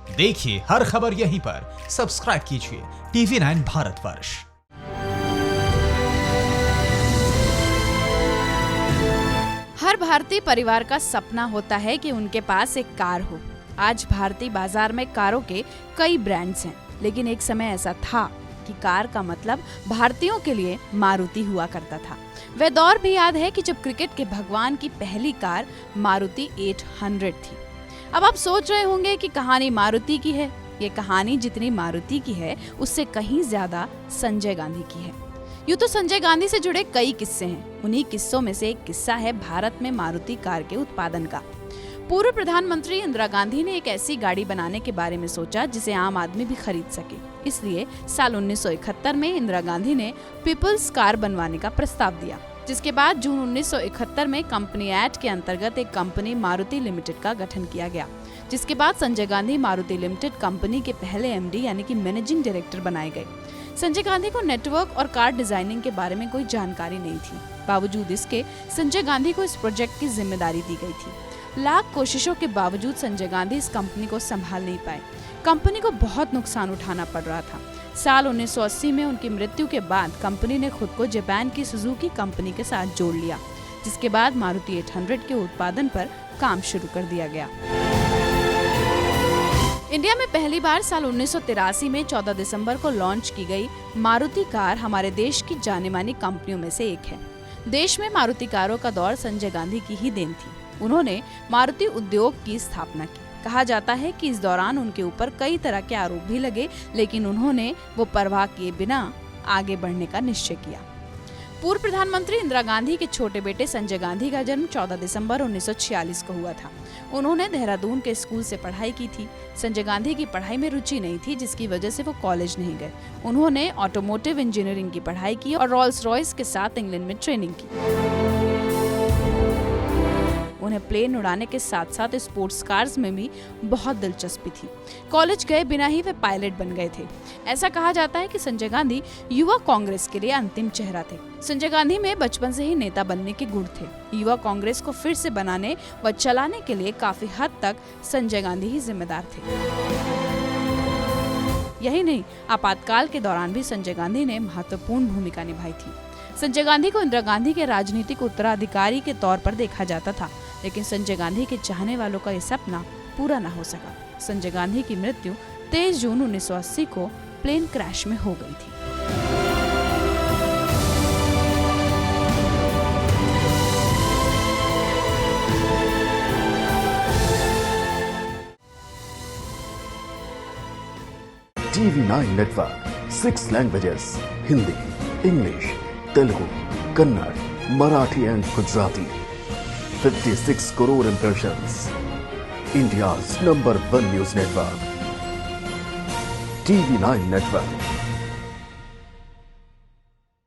देखिए हर खबर यहीं पर। सब्सक्राइब कीजिए TV9 भारतवर्ष। हर भारतीय परिवार का सपना होता है कि उनके पास एक कार हो। आज भारतीय बाजार में कारों के कई ब्रांड्स हैं, लेकिन एक समय ऐसा था कि कार का मतलब भारतीयों के लिए मारुति हुआ करता था। वह दौर भी याद है कि जब क्रिकेट के भगवान की पहली कार मारुति 800 थी। अब आप सोच रहे होंगे कि कहानी मारुति की है। ये कहानी जितनी मारुति की है, उससे कहीं ज्यादा संजय गांधी की है। यूँ तो संजय गांधी से जुड़े कई किस्से हैं। उन्हीं किस्सों में से एक किस्सा है भारत में मारुति कार के उत्पादन का। पूर्व प्रधानमंत्री इंदिरा गांधी ने एक ऐसी गाड़ी बनाने के बारे में सोचा जिसे आम आदमी भी खरीद सके। इसलिए साल 1971 में इंदिरा गांधी ने पीपल्स कार बनवाने का प्रस्ताव दिया, जिसके बाद जून 1971 में कंपनी एक्ट के अंतर्गत एक कंपनी मारुति लिमिटेड का गठन किया गया, जिसके बाद संजय गांधी मारुति लिमिटेड कंपनी के पहले MD यानी कि मैनेजिंग डायरेक्टर बनाए गए। संजय गांधी को नेटवर्क और कार डिजाइनिंग के बारे में कोई जानकारी नहीं थी। बावजूद इसके संजय गांधी को इस प्रोजेक्ट की जिम्मेदारी दी गई थी। लाख कोशिशों के बावजूद संजय गांधी इस कंपनी को संभाल नहीं पाए। कंपनी को बहुत नुकसान उठाना पड़ रहा था। साल 1980 में उनकी मृत्यु के बाद कंपनी ने खुद को जापान की सुजुकी कंपनी के साथ जोड़ लिया, जिसके बाद मारुति 800 के उत्पादन पर काम शुरू कर दिया गया। इंडिया में पहली बार साल 1983 में 14 दिसंबर को लॉन्च की गई मारुति कार हमारे देश की जाने मानी कंपनियों में से एक है। देश में मारुति कारों का दौर संजय गांधी की ही देन थी। उन्होंने मारुति उद्योग की स्थापना की। कहा जाता है कि इस दौरान उनके ऊपर कई तरह के आरोप भी लगे, लेकिन उन्होंने वो परवाह किए बिना आगे बढ़ने का निश्चय किया। पूर्व प्रधानमंत्री इंदिरा गांधी के छोटे बेटे संजय गांधी का जन्म 14 दिसंबर 1946 को हुआ था। उन्होंने देहरादून के स्कूल से पढ़ाई की थी। संजय गांधी की पढ़ाई में रुचि नहीं थी, जिसकी वजह से वो कॉलेज नहीं गए। उन्होंने ऑटोमोटिव इंजीनियरिंग की पढ़ाई की और रॉल्स रॉयस के साथ इंग्लैंड में ट्रेनिंग की। उन्हें प्लेन उड़ाने के साथ साथ स्पोर्ट्स कार्स में भी बहुत दिलचस्पी थी। कॉलेज गए बिना ही वे पायलट बन गए थे। ऐसा कहा जाता है कि संजय गांधी युवा कांग्रेस के लिए अंतिम चेहरा थे। संजय गांधी में बचपन से ही नेता बनने के गुण थे। युवा कांग्रेस को फिर से बनाने व चलाने के लिए काफी हद तक संजय गांधी ही जिम्मेदार थे। यही नहीं, आपातकाल के दौरान भी संजय गांधी ने महत्वपूर्ण भूमिका निभाई थी। संजय गांधी को इंदिरा गांधी के राजनीतिक उत्तराधिकारी के तौर पर देखा जाता था, लेकिन संजय गांधी के चाहने वालों का यह सपना पूरा न हो सका। संजय गांधी की मृत्यु 23 जून 1980 को प्लेन क्रैश में हो गई थी। TV9 network 6 languages Hindi, English, Telugu, Kannada, Marathi and Gujarati. 56 crore impressions. India's #1 news network. TV9 network.